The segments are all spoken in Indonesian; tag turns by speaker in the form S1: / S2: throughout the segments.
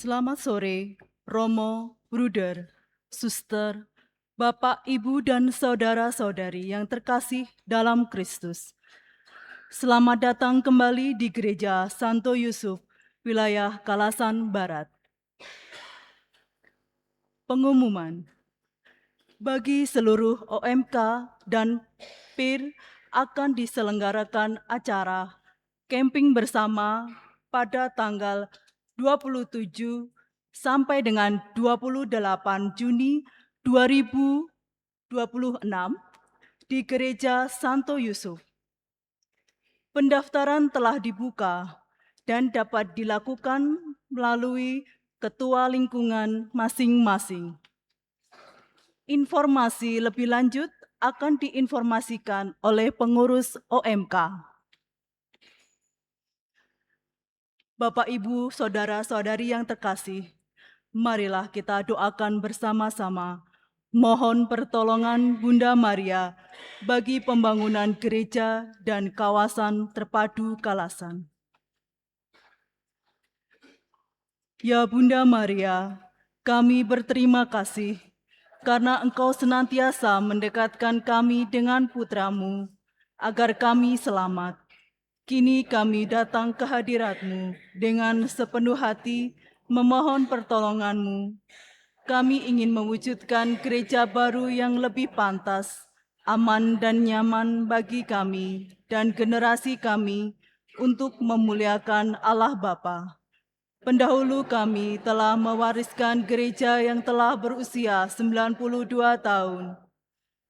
S1: Selamat sore, Romo, Bruder, Suster, Bapak, Ibu, dan saudara-saudari yang terkasih dalam Kristus. Selamat datang kembali di Gereja Santo Yusuf, wilayah Kalasan Barat. Pengumuman. Bagi seluruh OMK dan PIR akan diselenggarakan acara camping bersama pada tanggal 27 sampai dengan 28 Juni 2026 di Gereja Santo Yusuf. Pendaftaran telah dibuka dan dapat dilakukan melalui ketua lingkungan masing-masing. Informasi lebih lanjut akan diinformasikan oleh pengurus OMK. Bapak, Ibu, saudara-saudari yang terkasih, marilah kita doakan bersama-sama. Mohon pertolongan Bunda Maria bagi pembangunan gereja dan kawasan terpadu Kalasan. Ya Bunda Maria, kami berterima kasih karena Engkau senantiasa mendekatkan kami dengan Putra-Mu, agar kami selamat. Kini kami datang ke hadirat-Mu dengan sepenuh hati memohon pertolongan-Mu. Kami ingin mewujudkan gereja baru yang lebih pantas, aman dan nyaman bagi kami dan generasi kami untuk memuliakan Allah Bapa. Pendahulu kami telah mewariskan gereja yang telah berusia 92 tahun.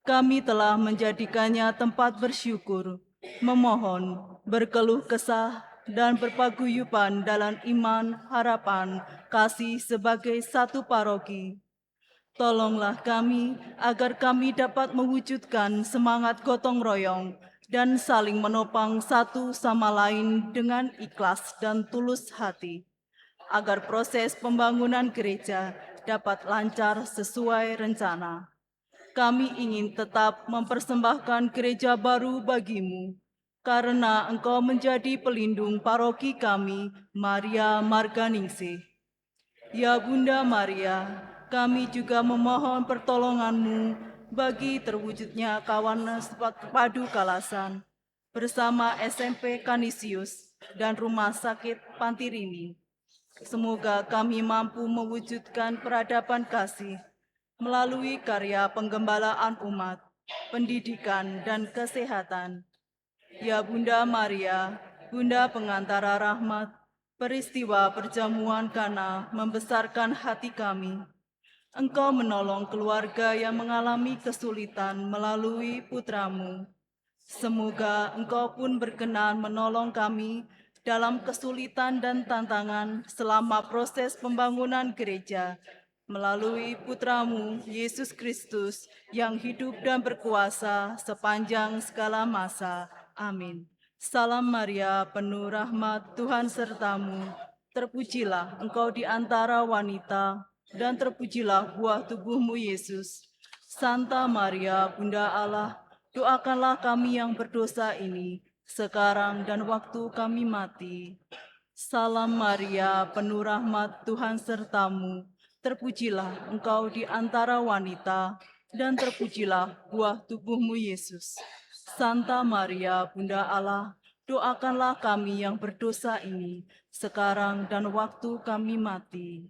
S1: Kami telah menjadikannya tempat bersyukur, memohon, berkeluh kesah, dan berpaguyuban dalam iman, harapan, kasih sebagai satu paroki. Tolonglah kami agar kami dapat mewujudkan semangat gotong royong dan saling menopang satu sama lain dengan ikhlas dan tulus hati, agar proses pembangunan gereja dapat lancar sesuai rencana. Kami ingin tetap mempersembahkan gereja baru bagimu, karena Engkau menjadi pelindung paroki kami, Maria Marganingsih. Ya Bunda Maria, kami juga memohon pertolongan-Mu bagi terwujudnya kawan padu kalasan bersama SMP Kanisius dan Rumah Sakit Pantirini. Semoga kami mampu mewujudkan peradaban kasih melalui karya penggembalaan umat, pendidikan, dan kesehatan. Ya Bunda Maria, Bunda pengantara rahmat, peristiwa perjamuan Kana membesarkan hati kami. Engkau menolong keluarga yang mengalami kesulitan melalui putramu. Semoga Engkau pun berkenan menolong kami dalam kesulitan dan tantangan selama proses pembangunan gereja melalui putramu Yesus Kristus yang hidup dan berkuasa sepanjang segala masa. Amin. Salam Maria, penuh rahmat, Tuhan sertamu. Terpujilah engkau di antara wanita, dan terpujilah buah tubuhmu Yesus. Santa Maria, Bunda Allah, doakanlah kami yang berdosa ini, sekarang dan waktu kami mati. Salam Maria, penuh rahmat, Tuhan sertamu. Terpujilah engkau di antara wanita, dan terpujilah buah tubuhmu Yesus. Santa Maria, Bunda Allah, doakanlah kami yang berdosa ini, sekarang dan waktu kami mati.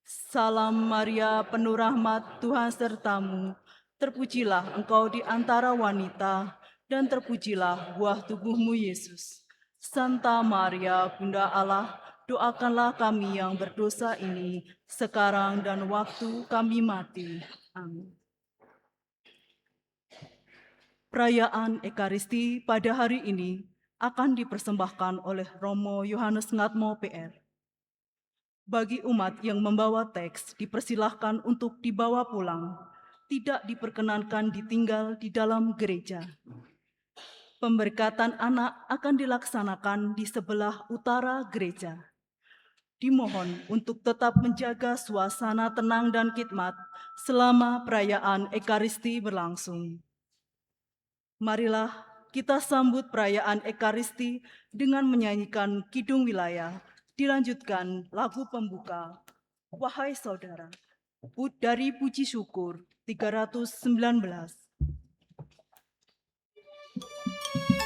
S1: Salam Maria, penuh rahmat, Tuhan sertamu. Terpujilah engkau di antara wanita, dan terpujilah buah tubuhmu Yesus. Santa Maria, Bunda Allah, doakanlah kami yang berdosa ini, sekarang dan waktu kami mati. Amin. Perayaan Ekaristi pada hari ini akan dipersembahkan oleh Romo Yohanes Ngatmo PR. Bagi umat yang membawa teks, dipersilahkan untuk dibawa pulang, tidak diperkenankan ditinggal di dalam gereja. Pemberkatan anak akan dilaksanakan di sebelah utara gereja. Dimohon untuk tetap menjaga suasana tenang dan khidmat selama perayaan Ekaristi berlangsung. Marilah kita sambut perayaan Ekaristi dengan menyanyikan Kidung Wilayah, dilanjutkan lagu pembuka, Wahai Saudara, dari Puji Syukur 319.
S2: Amin.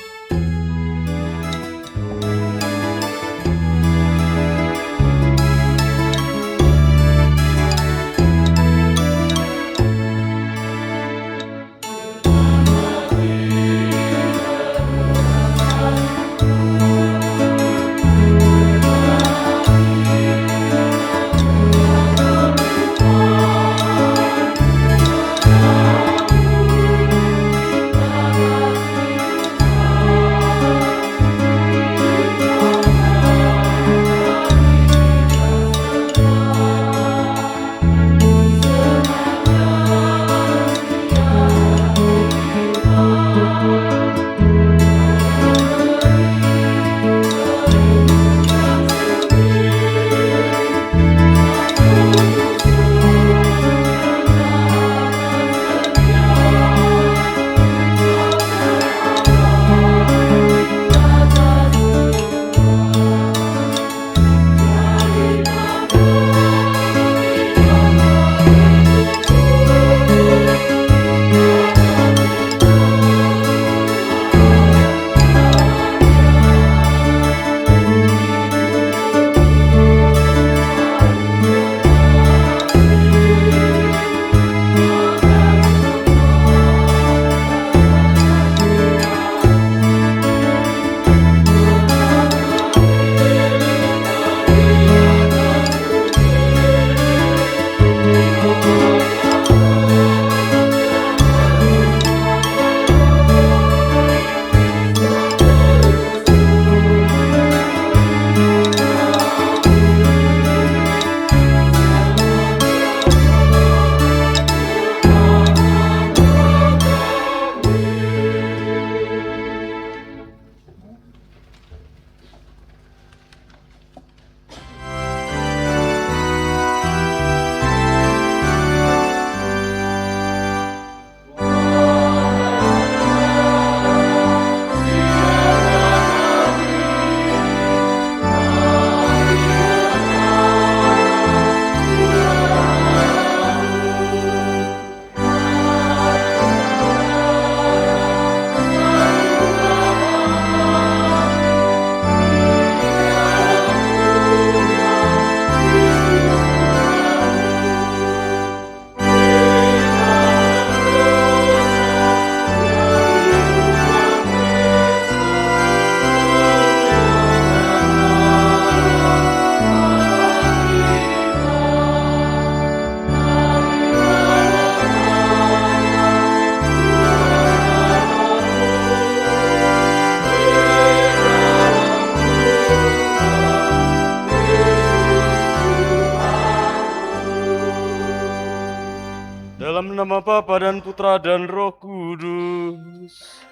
S2: Dalam nama Bapa dan Putra dan Roh Kudus.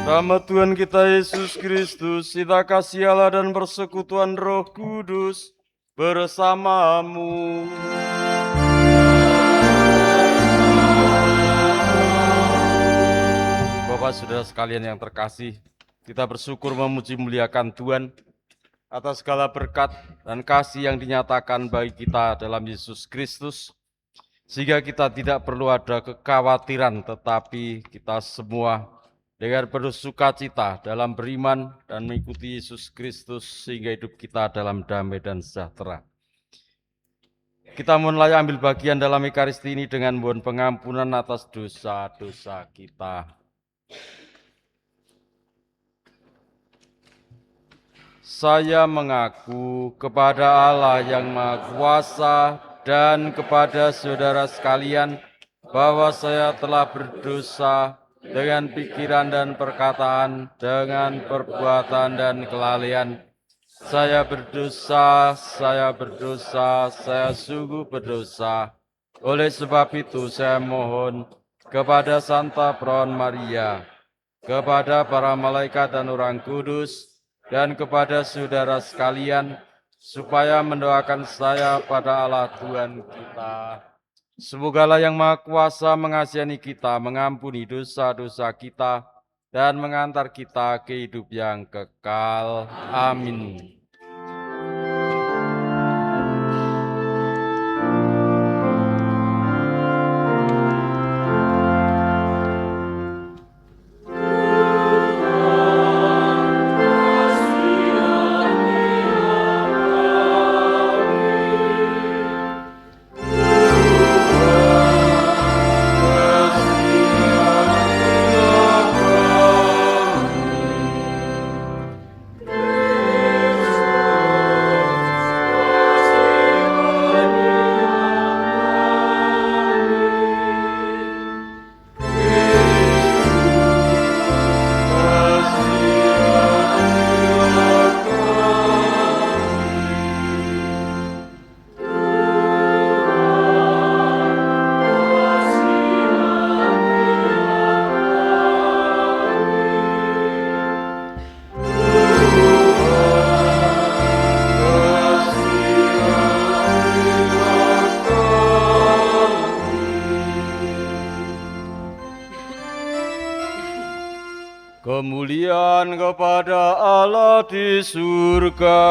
S2: Rahmat Tuhan kita Yesus Kristus, cinta kasih Allah dan persekutuan Roh Kudus bersamamu. Bapak saudara sekalian yang terkasih, kita bersyukur memuji muliakan Tuhan atas segala berkat dan kasih yang dinyatakan bagi kita dalam Yesus Kristus, sehingga kita tidak perlu ada kekhawatiran, tetapi kita semua dengan penuh sukacita dalam beriman dan mengikuti Yesus Kristus, sehingga hidup kita dalam damai dan sejahtera. Kita mulai ambil bagian dalam Ekaristi ini dengan mohon pengampunan atas dosa-dosa kita. Saya mengaku kepada Allah yang Maha Kuasa dan kepada saudara sekalian bahwa saya telah berdosa dengan pikiran dan perkataan, dengan perbuatan dan kelalaian. Saya berdosa, saya sungguh berdosa. Oleh sebab itu saya mohon kepada Santa Peron Maria, kepada para malaikat dan orang kudus, dan kepada saudara sekalian, supaya mendoakan saya pada Allah Tuhan kita. Semogalah yang Maha Kuasa mengasihani kita, mengampuni dosa-dosa kita, dan mengantar kita ke hidup yang kekal. Amin. Kemuliaan kepada Allah di surga.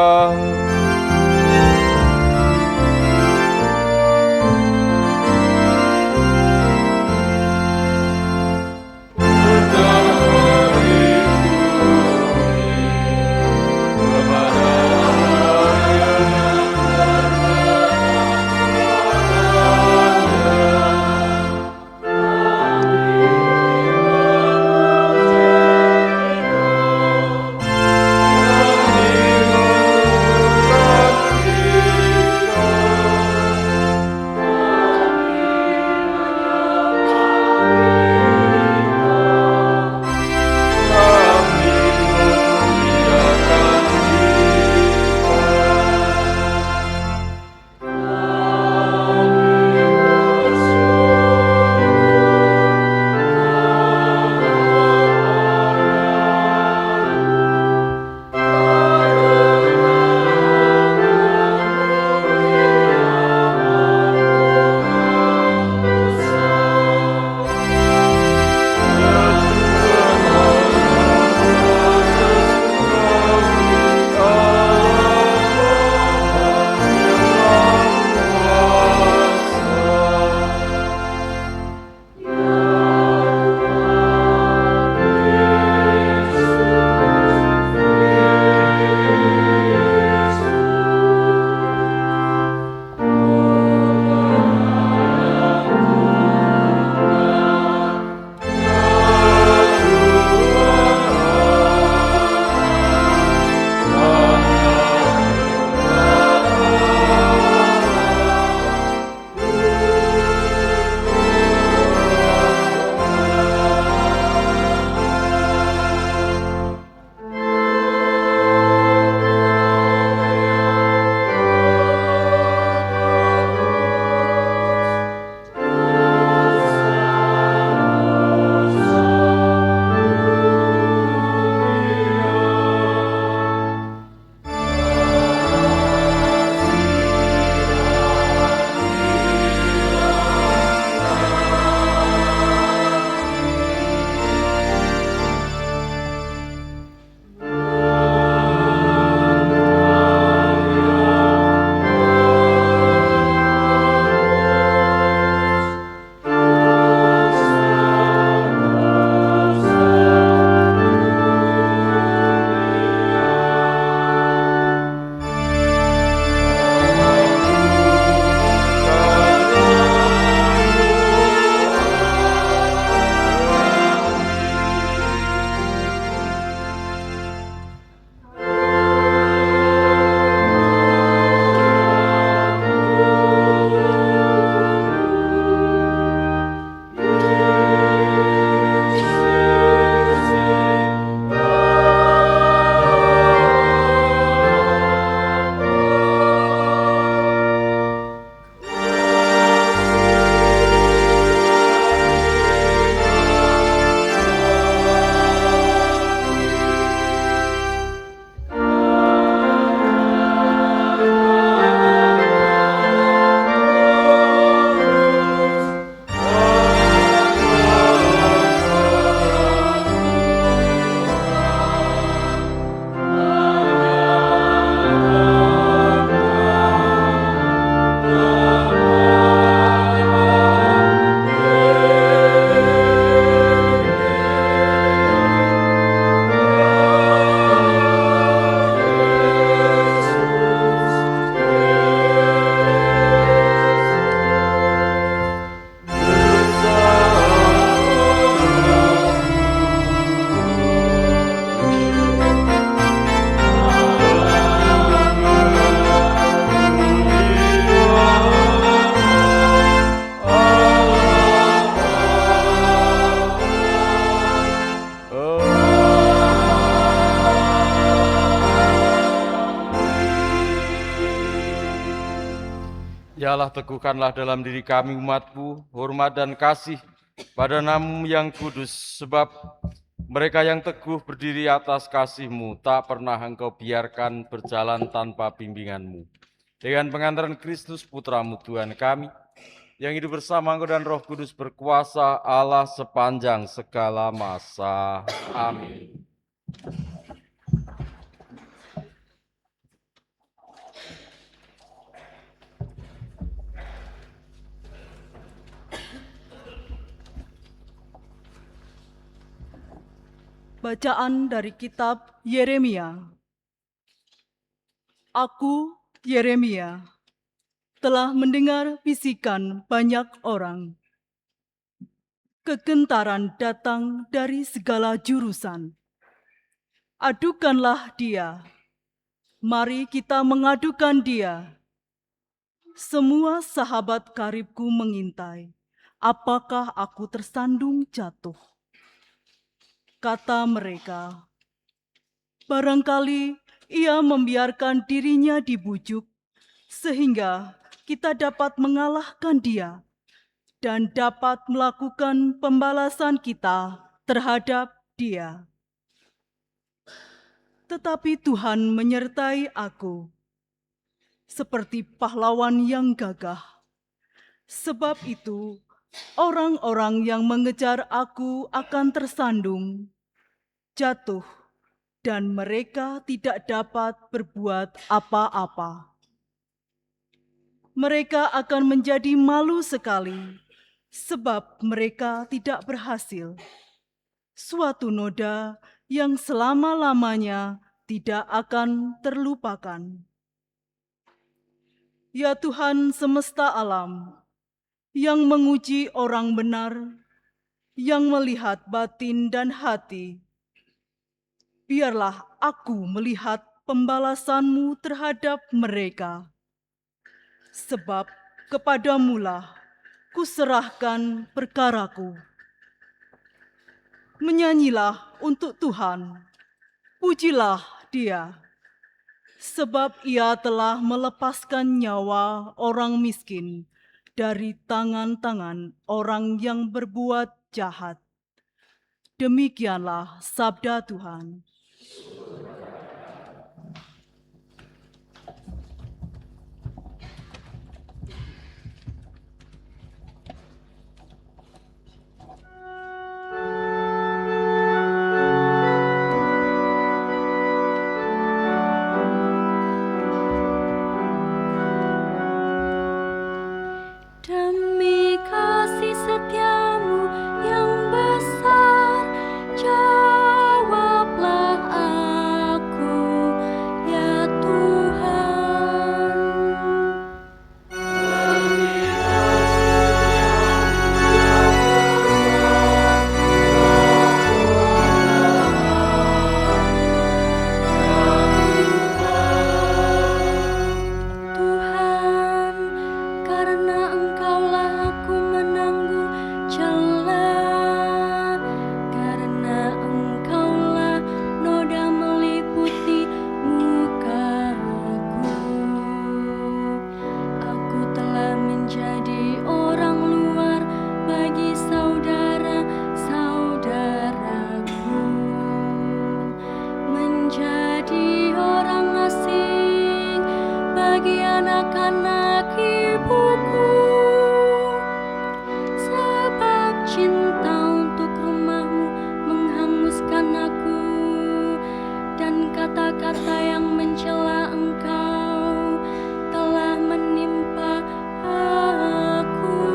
S2: Ya Allah, teguhkanlah dalam diri kami umat-Mu hormat dan kasih pada nama-Mu yang kudus, sebab mereka yang teguh berdiri atas kasih-Mu tak pernah Engkau biarkan berjalan tanpa bimbingan-Mu. Dengan pengantaran Kristus Putra-Mu Tuhan kami, yang hidup bersama Engkau dan Roh Kudus berkuasa Allah sepanjang segala masa. Amin.
S1: Bacaan dari kitab Yeremia. Aku, Yeremia, telah mendengar bisikan banyak orang. Kegentaran datang dari segala jurusan. Adukanlah dia. Mari kita mengadukan dia. Semua sahabat karibku mengintai. Apakah aku tersandung jatuh? Kata mereka, barangkali ia membiarkan dirinya dibujuk, sehingga kita dapat mengalahkan dia dan dapat melakukan pembalasan kita terhadap dia. Tetapi Tuhan menyertai aku, seperti pahlawan yang gagah. Sebab itu, orang-orang yang mengejar aku akan tersandung, jatuh, dan mereka tidak dapat berbuat apa-apa. Mereka akan menjadi malu sekali, sebab mereka tidak berhasil. Suatu noda yang selama-lamanya tidak akan terlupakan. Ya Tuhan semesta alam, yang menguji orang benar, yang melihat batin dan hati, biarlah aku melihat pembalasan-Mu terhadap mereka. Sebab kepadamu-lah kuserahkan perkaraku. Menyanyilah untuk Tuhan, pujilah Dia, sebab Ia telah melepaskan nyawa orang miskin dari tangan-tangan orang yang berbuat jahat. Demikianlah sabda Tuhan.
S3: Demi kasih setiamu yang besar, jawablah aku, ya Tuhan. Demi kasih setiamu yang besar, Tuhan, karena Engkaulah aku menangguh celah, karena Engkaulah noda meliputi mukaku. Aku telah menjadi orang luar bagi saudara-saudaraku, menjadi orang asing bagi anak-anak ibuku. Sebab cinta untuk rumah-Mu menghanguskan aku, dan kata-kata yang mencela Engkau telah menimpa aku.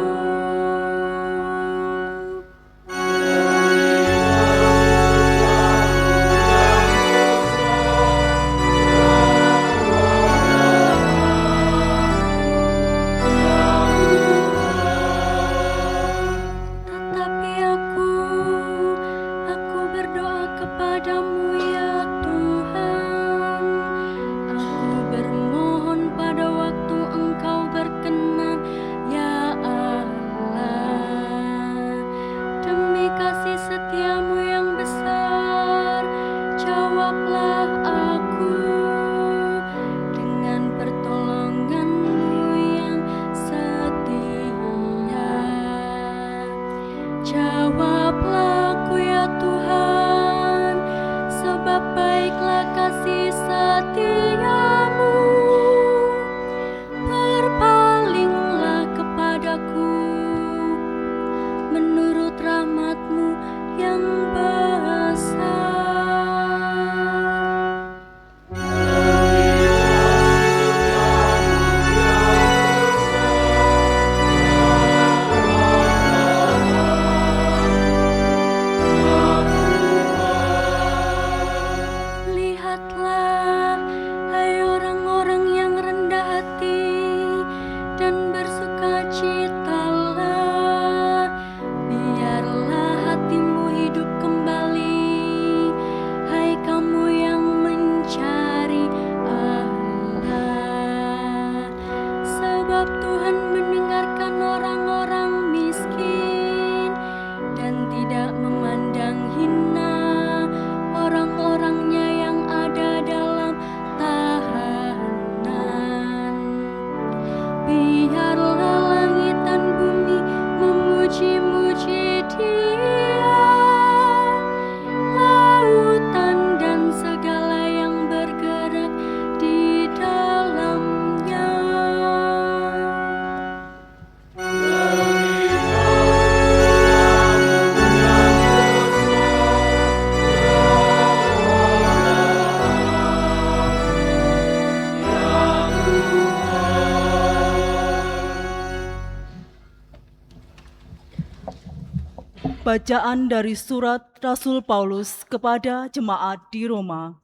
S1: Bacaan dari surat Rasul Paulus kepada jemaat di Roma.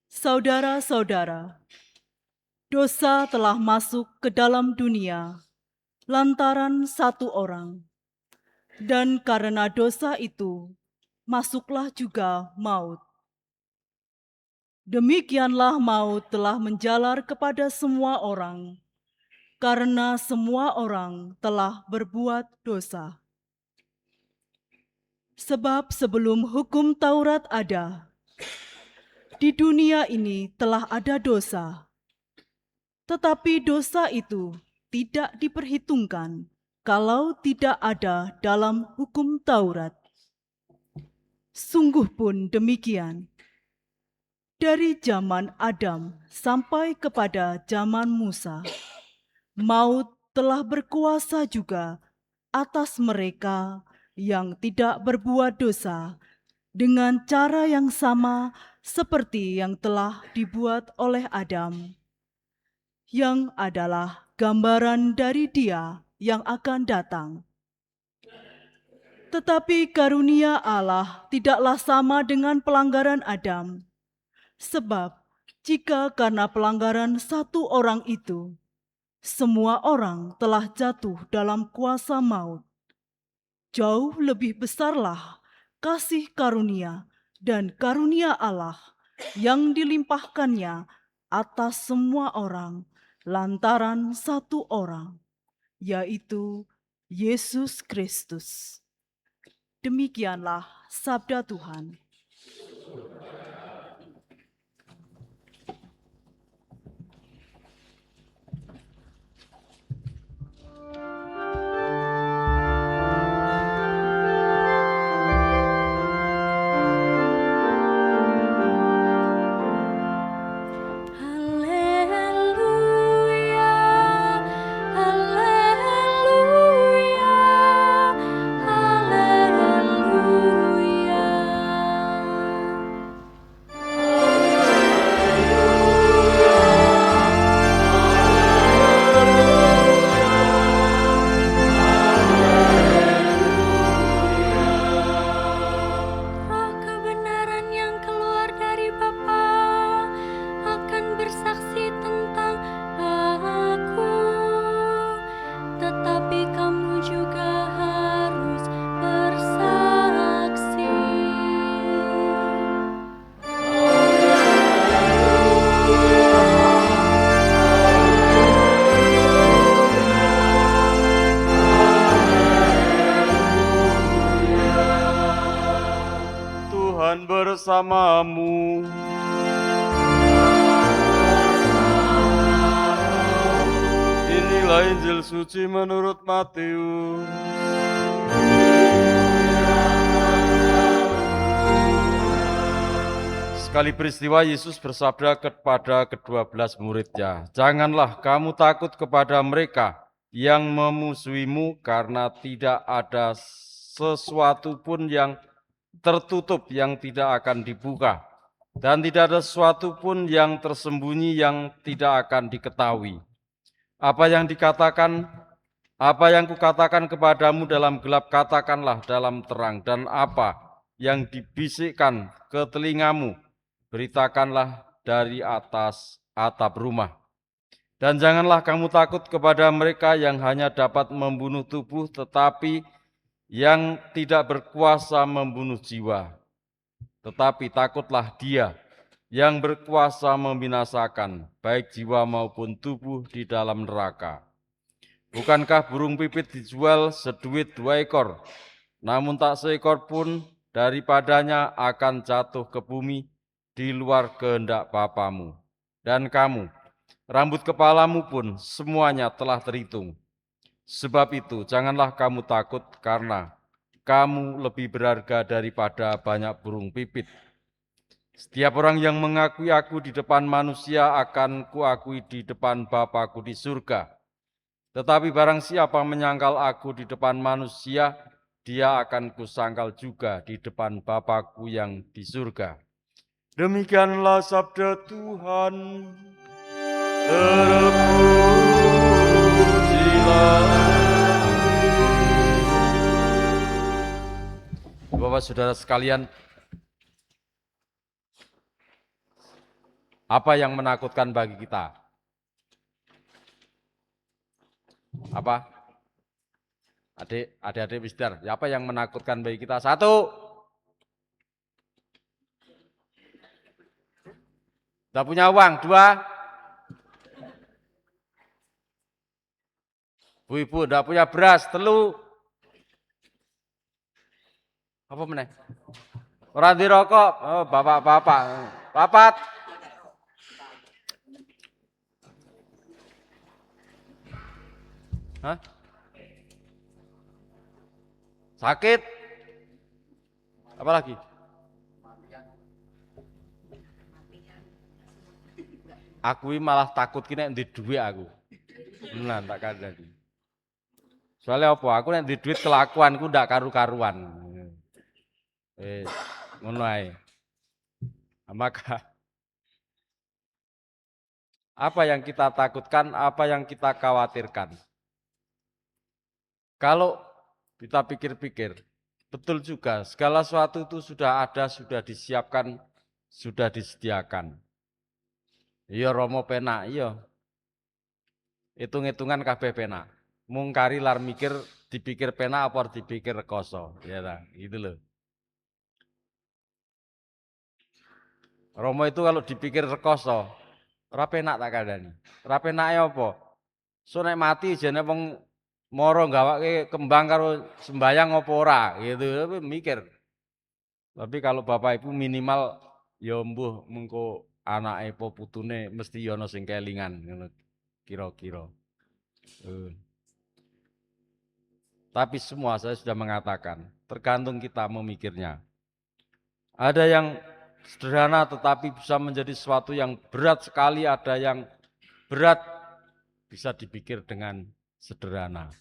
S1: Saudara-saudara, dosa telah masuk ke dalam dunia lantaran satu orang, dan karena dosa itu masuklah juga maut. Demikianlah maut telah menjalar kepada semua orang, karena semua orang telah berbuat dosa. Sebab sebelum hukum Taurat ada, di dunia ini telah ada dosa. Tetapi dosa itu tidak diperhitungkan kalau tidak ada dalam hukum Taurat. Sungguh pun demikian. Dari zaman Adam sampai kepada zaman Musa, maut telah berkuasa juga atas mereka yang tidak berbuat dosa dengan cara yang sama seperti yang telah dibuat oleh Adam, yang adalah gambaran dari Dia yang akan datang. Tetapi karunia Allah tidaklah sama dengan pelanggaran Adam, sebab jika karena pelanggaran satu orang itu, semua orang telah jatuh dalam kuasa maut, jauh lebih besarlah kasih karunia dan karunia Allah yang dilimpahkannya atas semua orang lantaran satu orang, yaitu Yesus Kristus. Demikianlah sabda Tuhan.
S3: Haleluya, haleluya, haleluya. Roh kebenaran yang keluar dari Bapa akan bersaksi tentang aku, tetapi kamu juga harus bersaksi.
S2: Tuhan bersamamu. Inilah Injil suci menurut Matius. Sekali peristiwa Yesus bersabda kepada ke-12 muridnya, "Janganlah kamu takut kepada mereka yang memusuhimu, karena tidak ada sesuatu pun yang tertutup yang tidak akan dibuka, dan tidak ada sesuatu pun yang tersembunyi yang tidak akan diketahui. Apa yang kukatakan kepadamu dalam gelap, katakanlah dalam terang, dan apa yang dibisikkan ke telingamu, beritakanlah dari atas atap rumah. Dan janganlah kamu takut kepada mereka yang hanya dapat membunuh tubuh, tetapi yang tidak berkuasa membunuh jiwa. Tetapi takutlah Dia yang berkuasa membinasakan baik jiwa maupun tubuh di dalam neraka. Bukankah burung pipit dijual seduit 2 ekor, namun tak seekor pun daripadanya akan jatuh ke bumi di luar kehendak Bapamu. Dan kamu, rambut kepalamu pun semuanya telah terhitung. Sebab itu janganlah kamu takut, karena kamu lebih berharga daripada banyak burung pipit. Setiap orang yang mengakui aku di depan manusia akan kuakui di depan Bapa-Ku di surga. Tetapi barang siapa menyangkal aku di depan manusia, dia akan kusangkal juga di depan Bapa-Ku yang di surga." Demikianlah sabda Tuhan. Terpujilah Bapak saudara sekalian, apa yang menakutkan bagi kita? Apa? Adik-adik Mister, apa yang menakutkan bagi kita? Satu, tidak punya uang. Dua, ibu tidak punya beras. Telu, apa meneh? Orang dirokok. Oh, bapak-bapak. Papat, hah? Sakit. Apa lagi? Aku ini malah takut kini di duit aku. Nah, tak kandani. Soalnya apa? Aku nek di duit kelakuanku ndak karu-karuan. Ngono ae. Maka apa yang kita takutkan, apa yang kita khawatirkan? Kalau kita pikir-pikir, betul juga segala sesuatu itu sudah ada, sudah disiapkan, sudah disediakan. Iya Romo penak, iya. Hitung-hitungan kabeh penak. Mungkari lar mikir dipikir penak apa dipikir rekoso, ya ta, gitu loh. Romo itu kalau dipikir rekoso, ora penak tak kandhani. Ora penake apa? So nek mati jane wong mara gawake kembang karo sembayang apa ora, gitu. Tapi mikir. Tapi kalau Bapak Ibu minimal ya mbuh mengko anake apa putune mesti ya ana sing kelingan ngono kira-kira. Tapi semua saya sudah mengatakan, tergantung kita memikirnya. Ada yang sederhana tetapi bisa menjadi sesuatu yang berat sekali, ada yang berat bisa dipikir dengan sederhana.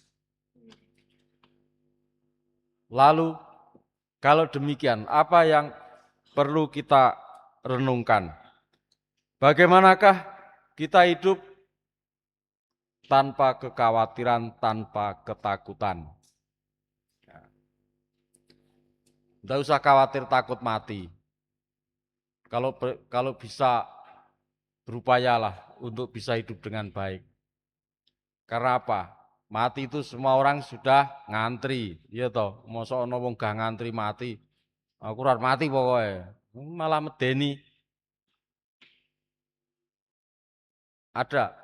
S2: Lalu kalau demikian, apa yang perlu kita renungkan? Bagaimanakah kita hidup tanpa kekhawatiran, tanpa ketakutan? Tidak usah khawatir takut mati. Kalau bisa berupayalah untuk bisa hidup dengan baik. Karena apa? Mati itu semua orang sudah ngantri, iya toh. Mosok ana wong gak ngantri mati. Aku ora mati pokoknya. Malah medeni. Ada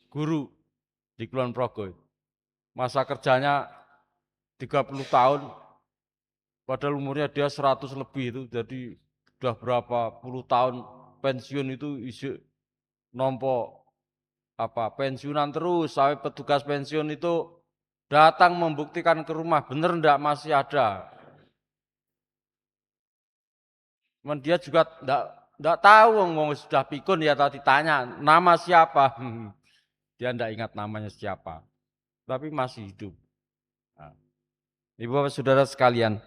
S2: guru di Kulon Progo. Masa kerjanya 30 tahun, padahal umurnya dia 100 lebih itu, jadi sudah berapa puluh tahun pensiun itu isi nompo pensiunan terus sampai petugas pensiun itu datang membuktikan ke rumah bener ndak masih ada. Cuman dia juga ndak tahu ngomong sudah pikun ya tadi tanya nama siapa. Dia ndak ingat namanya siapa. Tapi masih hidup. Nah, Ibu Bapak Saudara sekalian,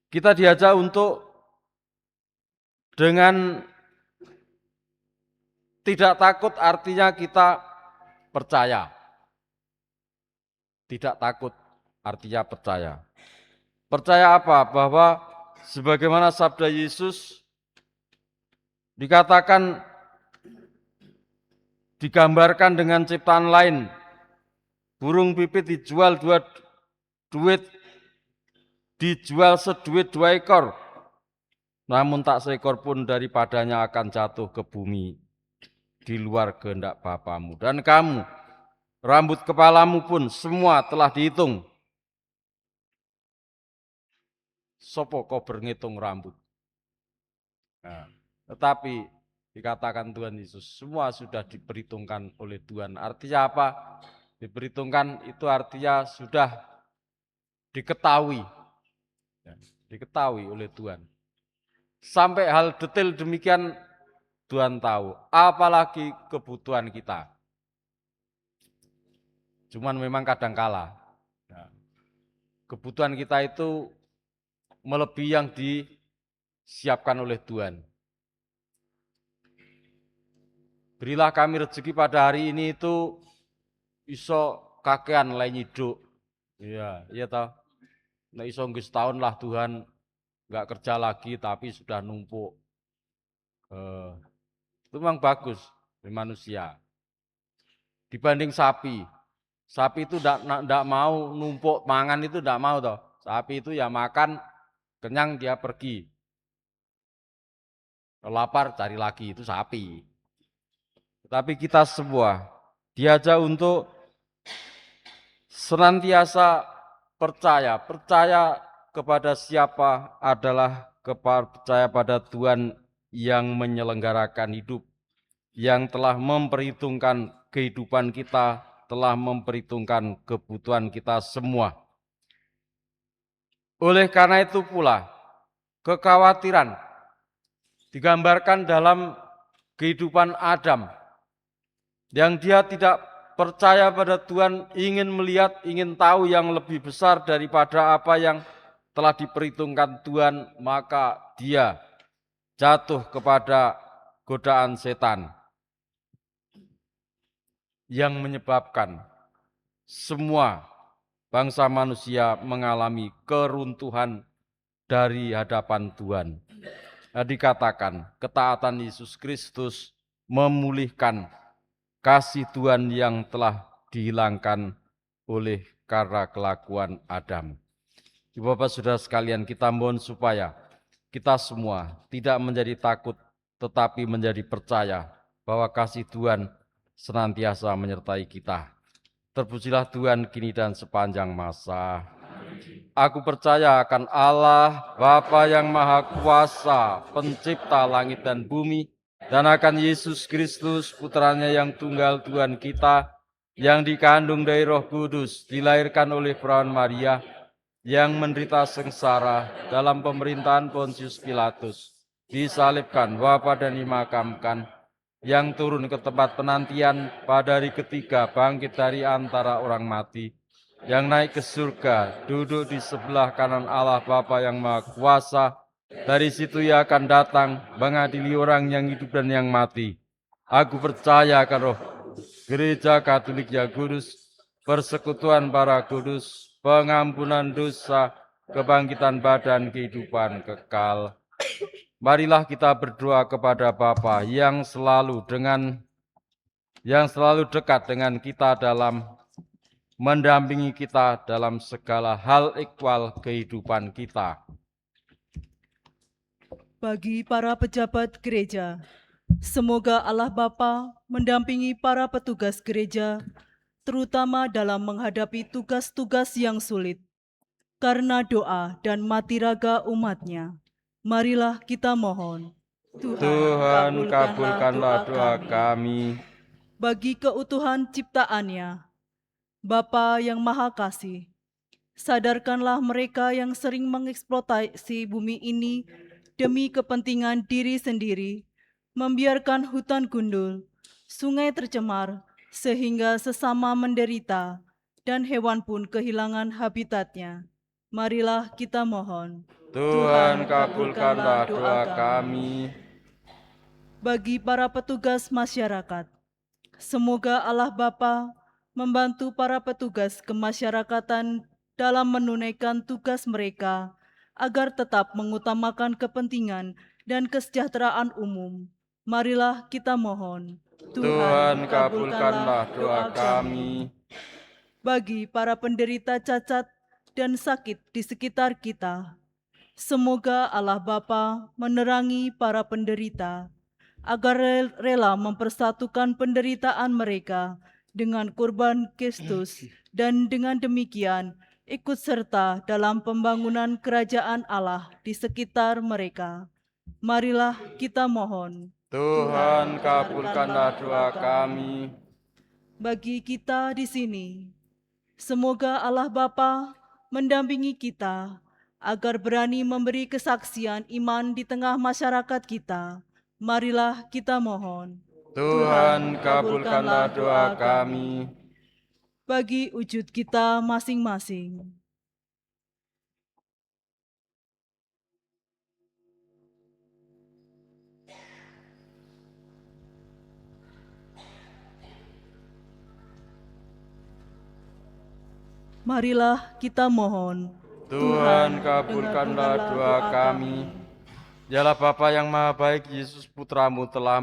S2: kita diajak untuk dengan tidak takut artinya kita percaya. Tidak takut artinya percaya. Percaya apa? Bahwa sebagaimana sabda Yesus dikatakan, digambarkan dengan ciptaan lain. Burung pipit dijual dijual seduit 2 ekor. Namun tak seekor pun daripadanya akan jatuh ke bumi di luar kehendak Bapamu. Dan kamu, rambut kepalamu pun semua telah dihitung. Sopo kau berhitung rambut. Nah, tetapi dikatakan Tuhan Yesus, semua sudah diperhitungkan oleh Tuhan. Artinya apa? Diperhitungkan itu artinya sudah diketahui. Diketahui oleh Tuhan. Sampai hal detail demikian Tuhan tahu, apalagi kebutuhan kita. Cuman memang kadang kala kebutuhan kita itu melebihi yang disiapkan oleh Tuhan. Berilah kami rezeki pada hari ini itu iso kakean lain hidup. Iya, iya toh. Nek iso nggih setahun lah Tuhan nggak kerja lagi tapi sudah numpuk. Itu memang bagus di manusia. Dibanding sapi. Sapi itu ndak mau numpuk mangan itu ndak mau toh. Sapi itu ya makan, kenyang dia pergi. Lapar cari lagi, itu sapi. Tapi kita semua diajak untuk senantiasa percaya kepada siapa adalah percaya pada Tuhan yang menyelenggarakan hidup, yang telah memperhitungkan kehidupan kita, telah memperhitungkan kebutuhan kita semua. Oleh karena itu pula, kekhawatiran digambarkan dalam kehidupan Adam, yang dia tidak percaya pada Tuhan, ingin melihat, ingin tahu yang lebih besar daripada apa yang telah diperhitungkan Tuhan, maka dia jatuh kepada godaan setan yang menyebabkan semua bangsa manusia mengalami keruntuhan dari hadapan Tuhan. Dikatakan ketaatan Yesus Kristus memulihkan kasih Tuhan yang telah dihilangkan oleh karena kelakuan Adam. Bapak saudara sekalian, kita mohon supaya kita semua tidak menjadi takut tetapi menjadi percaya bahwa kasih Tuhan senantiasa menyertai kita. Terpujilah Tuhan kini dan sepanjang masa. Aku percaya akan Allah, Bapa yang Maha Kuasa, pencipta langit dan bumi, dan akan Yesus Kristus, putranya yang tunggal Tuhan kita, yang dikandung dari Roh Kudus, dilahirkan oleh perawan Maria, yang menderita sengsara dalam pemerintahan Pontius Pilatus, disalibkan, wafat dan dimakamkan, yang turun ke tempat penantian pada hari ketiga, bangkit dari antara orang mati, yang naik ke surga, duduk di sebelah kanan Allah Bapa yang Maha Kuasa. Dari situ ia akan datang mengadili orang yang hidup dan yang mati. Aku percaya akan Roh, Gereja Katolik yang kudus, persekutuan para kudus, pengampunan dosa, kebangkitan badan, kehidupan kekal. Marilah kita berdoa kepada Bapa yang selalu dekat dengan kita dalam mendampingi kita dalam segala hal ikhwal kehidupan kita.
S1: Bagi para pejabat gereja, semoga Allah Bapa mendampingi para petugas gereja, terutama dalam menghadapi tugas-tugas yang sulit. Karena doa dan mati raga umat-Nya, marilah kita mohon.
S2: Tuhan, kabulkanlah doa kami.
S1: Bagi keutuhan ciptaannya, Bapa yang Maha Kasih, sadarkanlah mereka yang sering mengeksploitasi bumi ini demi kepentingan diri sendiri, membiarkan hutan gundul, sungai tercemar, sehingga sesama menderita, dan hewan pun kehilangan habitatnya. Marilah kita mohon.
S2: Tuhan, kabulkanlah doa kami.
S1: Bagi para petugas masyarakat, semoga Allah Bapa membantu para petugas kemasyarakatan dalam menunaikan tugas mereka agar tetap mengutamakan kepentingan dan kesejahteraan umum. Marilah kita mohon.
S2: Tuhan, kabulkanlah doa kami.
S1: Bagi para penderita cacat dan sakit di sekitar kita, semoga Allah Bapa menerangi para penderita agar rela mempersatukan penderitaan mereka dengan kurban Kristus, dan dengan demikian ikut serta dalam pembangunan kerajaan Allah di sekitar mereka. Marilah kita mohon.
S2: Tuhan, kabulkanlah doa kami.
S1: Bagi kita di sini, semoga Allah Bapa mendampingi kita agar berani memberi kesaksian iman di tengah masyarakat kita. Marilah kita mohon.
S2: Tuhan, kabulkanlah doa kami.
S1: Bagi wujud kita masing-masing. Marilah kita mohon.
S2: Tuhan, kabulkanlah doa kami. Dialah Bapa yang Maha Baik, Yesus Putramu telah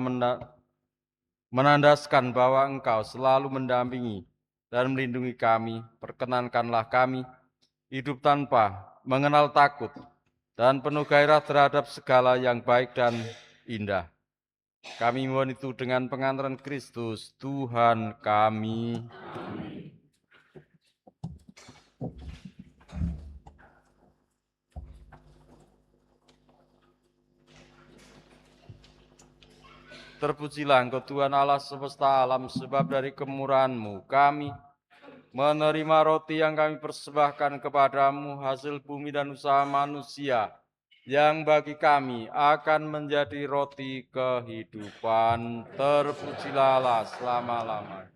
S2: menandaskan bahwa Engkau selalu mendampingi dan melindungi kami. Perkenankanlah kami hidup tanpa mengenal takut dan penuh gairah terhadap segala yang baik dan indah. Kami mohon itu dengan pengantaran Kristus, Tuhan kami. Terpujilah Engkau Tuhan Allah semesta alam, sebab dari kemurahan-Mu kami menerima roti yang kami persembahkan kepadamu, hasil bumi dan usaha manusia, yang bagi kami akan menjadi roti kehidupan. Terpujilah Allah selama-lamanya.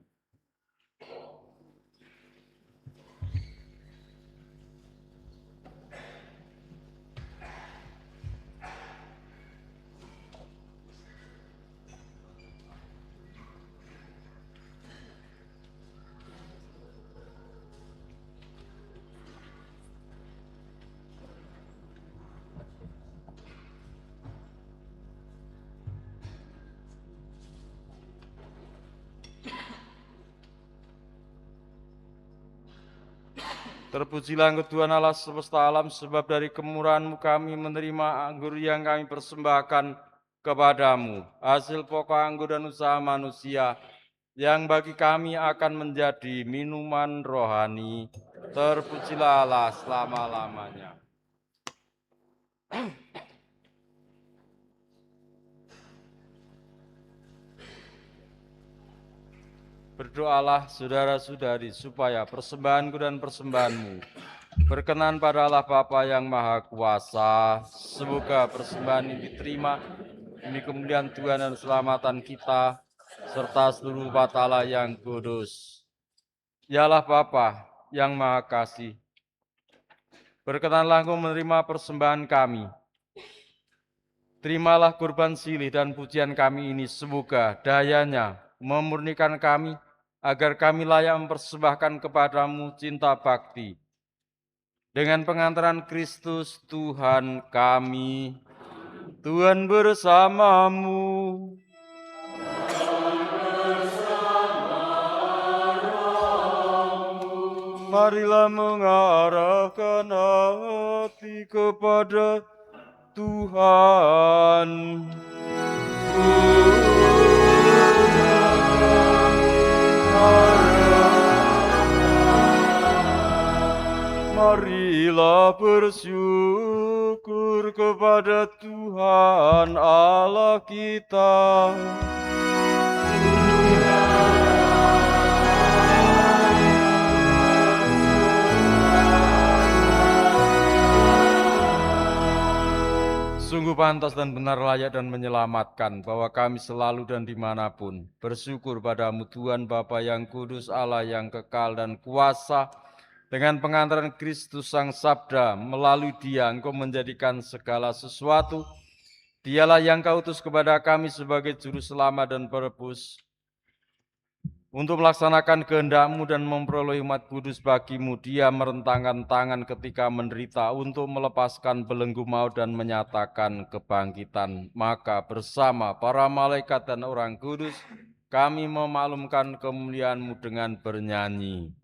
S2: Terpujilah Engkau Tuhan Allah semesta alam, sebab dari kemurahan-Mu kami menerima anggur yang kami persembahkan kepadamu, hasil pokok anggur dan usaha manusia, yang bagi kami akan menjadi minuman rohani. Terpujilah Allah selama-lamanya. Berdoalah saudara-saudari supaya persembahanku dan persembahanmu berkenan pada Allah Bapa yang Maha Kuasa. Semoga persembahan ini diterima demi kemuliaan Tuhan dan keselamatan kita, serta seluruh umat Allah yang kudus. Ya Allah Bapa yang Maha Kasih, berkenanlah Engkau menerima persembahan kami. Terimalah kurban silih dan pujian kami ini, semoga dayanya memurnikan kami, agar kami layak mempersembahkan kepadamu cinta bakti. Dengan pengantaran Kristus Tuhan kami, Tuhan bersamamu. Marilah mengarahkan hati kepada Tuhan. Marilah bersyukur kepada Tuhan Allah kita. Sungguh pantas dan benar, layak dan menyelamatkan, bahwa kami selalu dan dimanapun bersyukur padamu Tuhan Bapa yang kudus, Allah yang kekal dan kuasa. Dengan pengantaran Kristus Sang Sabda, melalui Dia Engkau menjadikan segala sesuatu. Dialah yang Kau utus kepada kami sebagai juru selamat dan penebus, untuk melaksanakan kehendak-Mu dan memperoleh umat kudus bagi-Mu. Dia merentangkan tangan ketika menderita untuk melepaskan belenggu maut dan menyatakan kebangkitan. Maka bersama para malaikat dan orang kudus, kami memaklumkan kemuliaan-Mu dengan bernyanyi.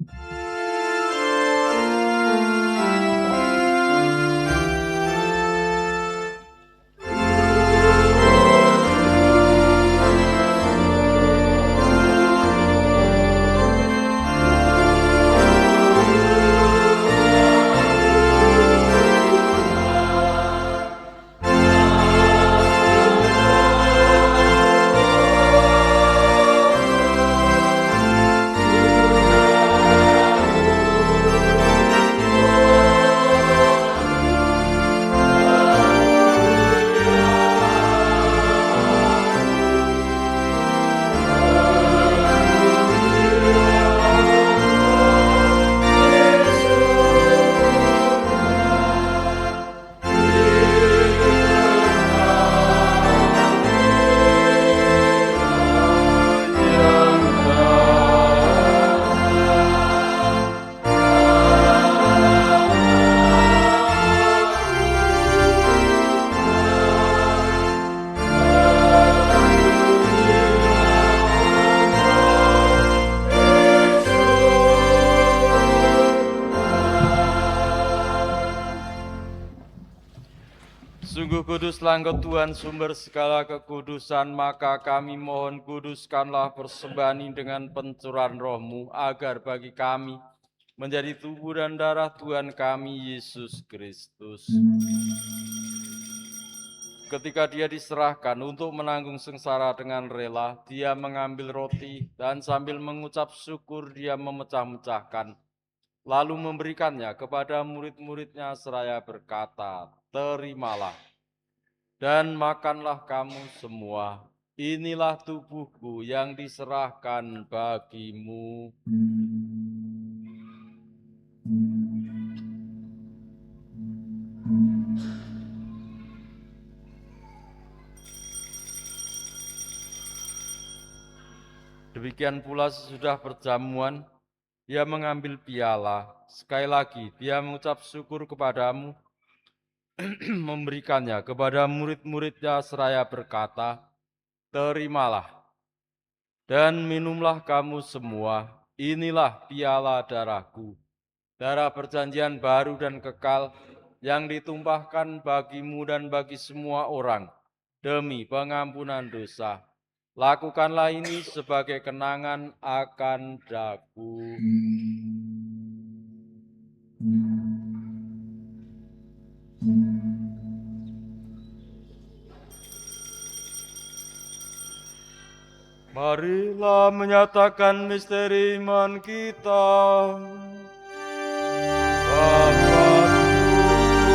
S2: Kuduslah Engkau Tuhan sumber segala kekudusan, maka kami mohon kuduskanlah persembahan ini dengan pencurahan roh-Mu, agar bagi kami menjadi tubuh dan darah Tuhan kami Yesus Kristus. Ketika dia diserahkan untuk menanggung sengsara dengan rela, dia mengambil roti dan sambil mengucap syukur dia memecah-mecahkan, lalu memberikannya kepada murid-muridnya seraya berkata, "Terimalah dan makanlah kamu semua. Inilah tubuhku yang diserahkan bagimu." Demikian pula sesudah perjamuan, dia mengambil piala. Sekali lagi, dia mengucap syukur kepadamu, memberikannya kepada murid-muridnya seraya berkata, "Terimalah dan minumlah kamu semua. Inilah piala darahku, darah perjanjian baru dan kekal yang ditumpahkan bagimu dan bagi semua orang demi pengampunan dosa. Lakukanlah ini sebagai kenangan akan daku." Marilah menyatakan misteri iman kita. Bapa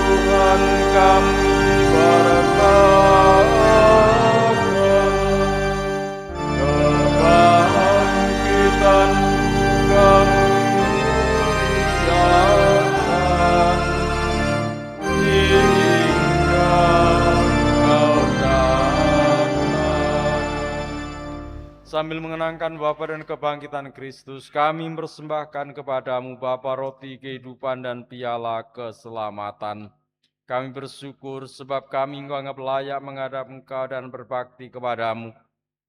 S2: Tuhan kami berkata, kebangkitan kami muliakan hingga Kau datang. Sambil mengenangkan Bapa dan kebangkitan Kristus, kami mempersembahkan kepadamu Bapa roti kehidupan dan piala keselamatan. Kami bersyukur sebab kami Engkau anggap layak menghadap Engkau dan berbakti kepadamu.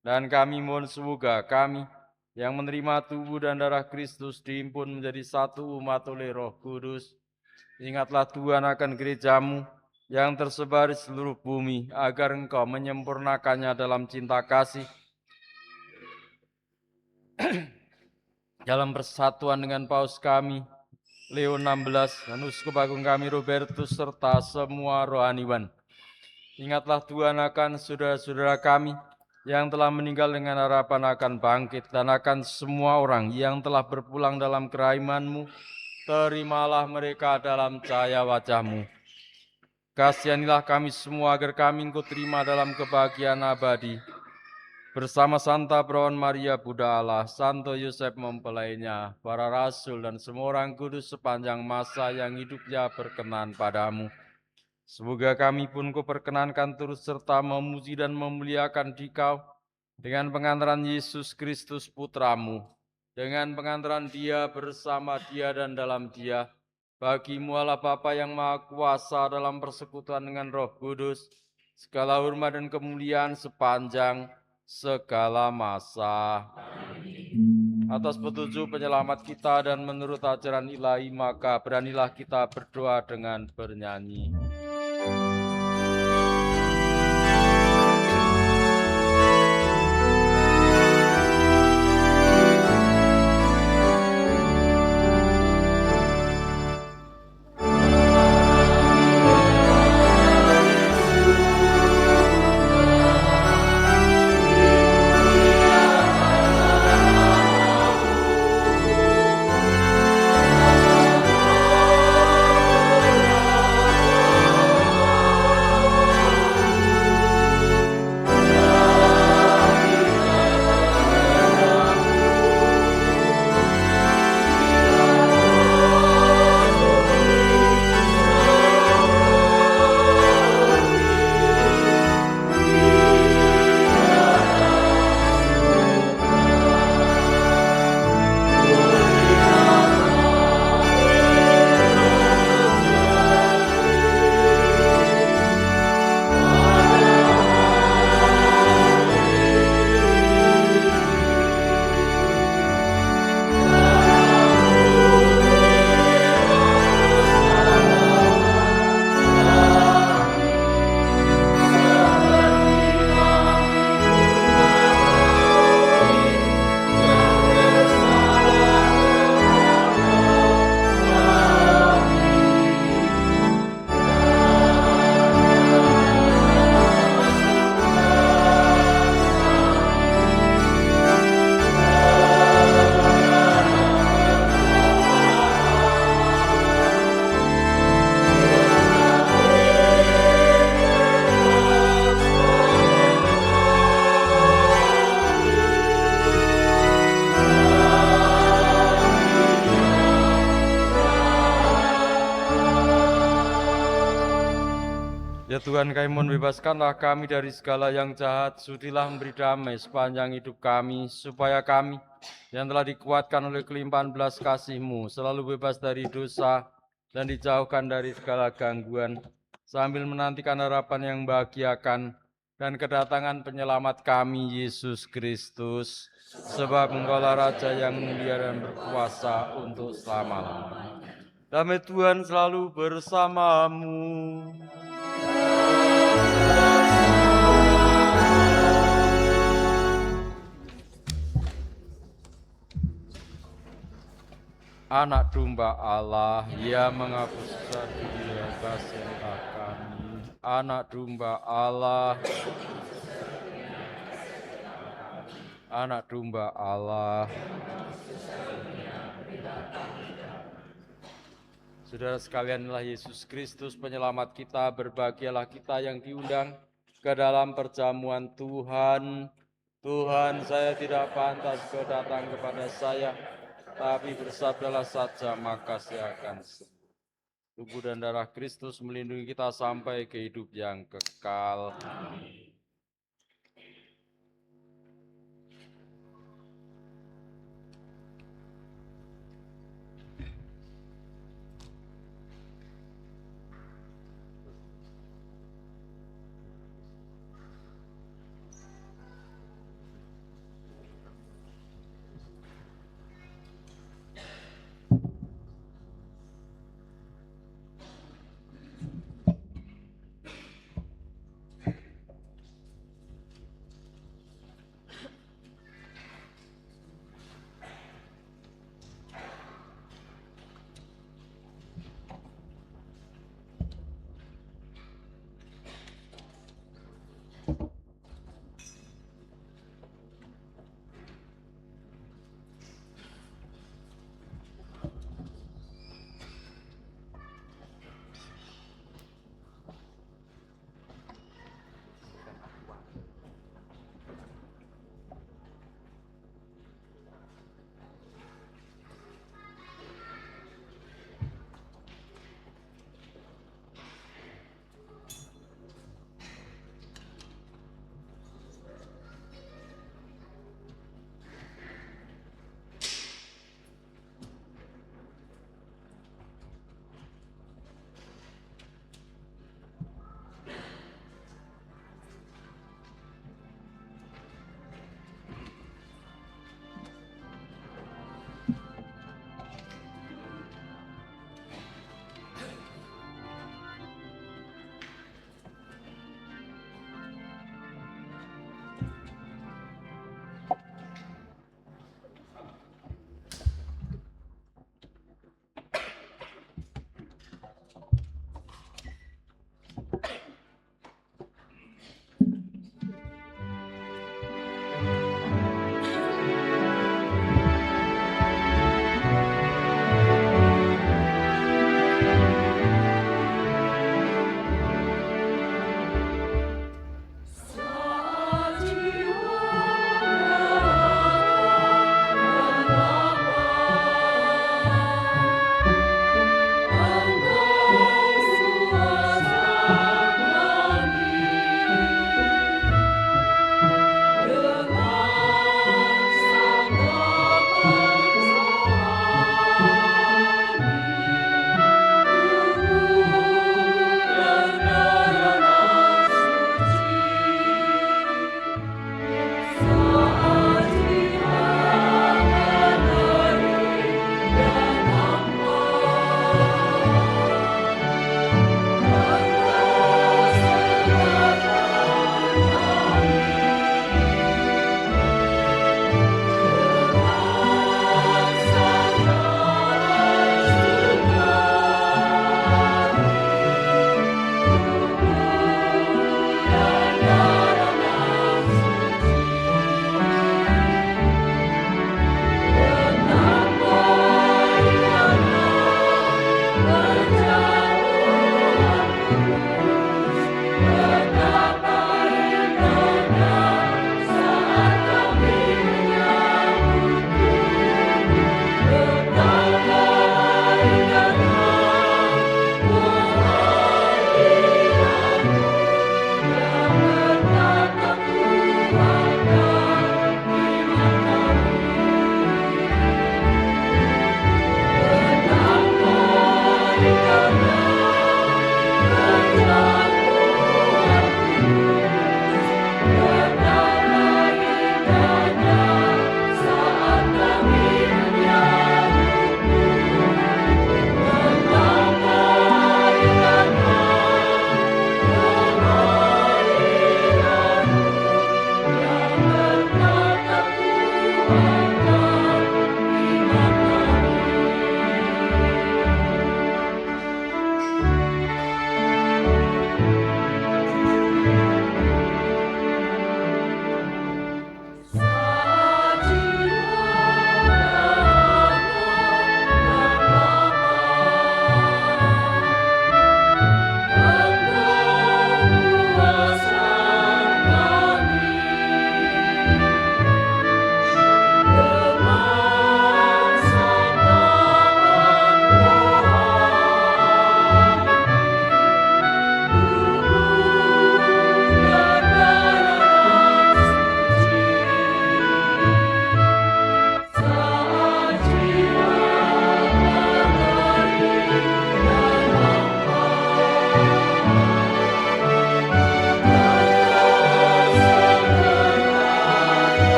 S2: Dan kami mohon semoga kami yang menerima tubuh dan darah Kristus dihimpun menjadi satu umat oleh Roh Kudus. Ingatlah Tuhan akan gerejamu yang tersebar di seluruh bumi, agar Engkau menyempurnakannya dalam cinta kasih, dalam persatuan dengan Paus kami, Leo 16, dan Uskup Agung kami Robertus, serta semua rohaniwan. Ingatlah Tuhan akan saudara-saudara kami yang telah meninggal dengan harapan akan bangkit, dan akan semua orang yang telah berpulang dalam kerahiman-Mu. Terimalah mereka dalam cahaya wajah-Mu. Kasihanilah kami semua agar kami Engkau terima dalam kebahagiaan abadi. Bersama Santa Perawan Maria Bunda Allah, Santo Yosef mempelainya, para rasul dan semua orang kudus sepanjang masa yang hidupnya berkenan padamu. Semoga kami pun Kau perkenankan turut serta memuji dan memuliakan Dikau dengan pengantaran Yesus Kristus Putra-Mu, dengan pengantaran Dia, bersama Dia dan dalam Dia. Bagi-Mu Allah Bapa yang Maha Kuasa dalam persekutuan dengan Roh Kudus, segala hormat dan kemuliaan sepanjang segala masa. Atas petunjuk penyelamat kita dan menurut ajaran ilahi, maka beranilah kita berdoa dengan bernyanyi. Ya Tuhan, kami mohon bebaskanlah kami dari segala yang jahat, sudilah memberi damai sepanjang hidup kami, supaya kami yang telah dikuatkan oleh kelimpahan belas kasih-Mu selalu bebas dari dosa dan dijauhkan dari segala gangguan, sambil menantikan harapan yang membahagiakan dan kedatangan penyelamat kami, Yesus Kristus, sebab Engkaulah Raja yang mulia dan berkuasa untuk selama-lamanya. Damai Tuhan selalu bersamamu. Anak domba Allah, Ia menghapus dosa dunia, bebaskanlah kami. Anak domba Allah, anak domba Allah. Saudara sekalian, inilah Yesus Kristus penyelamat kita. Berbahagialah kita yang diundang ke dalam perjamuan Tuhan. Tuhan, saya tidak pantas kau datang kepada saya, tapi bersabdalah saja maka saya akan sembuh. Tubuh dan darah Kristus melindungi kita sampai ke hidup yang kekal.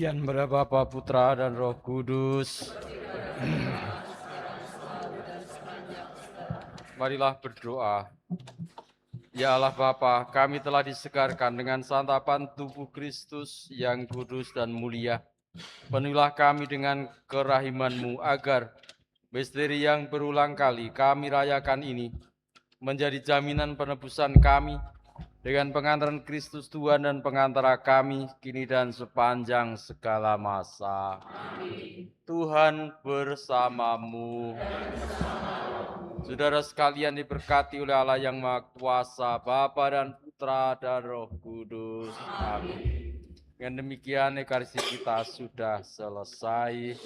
S2: Kemudian kepada Bapa, Putra, dan Roh Kudus. Marilah berdoa. Ya Allah Bapa, kami telah disegarkan dengan santapan tubuh Kristus yang kudus dan mulia. Penuhilah kami dengan kerahiman-Mu agar misteri yang berulang kali kami rayakan ini menjadi jaminan penebusan kami dengan pengantaran Kristus Tuhan dan pengantara kami kini dan sepanjang segala masa. Amin. Tuhan bersamamu. Saudara sekalian diberkati oleh Allah yang Maha Kuasa, Bapa dan Putra dan Roh Kudus. Amin. Dengan demikian ekaristi kita sudah selesai.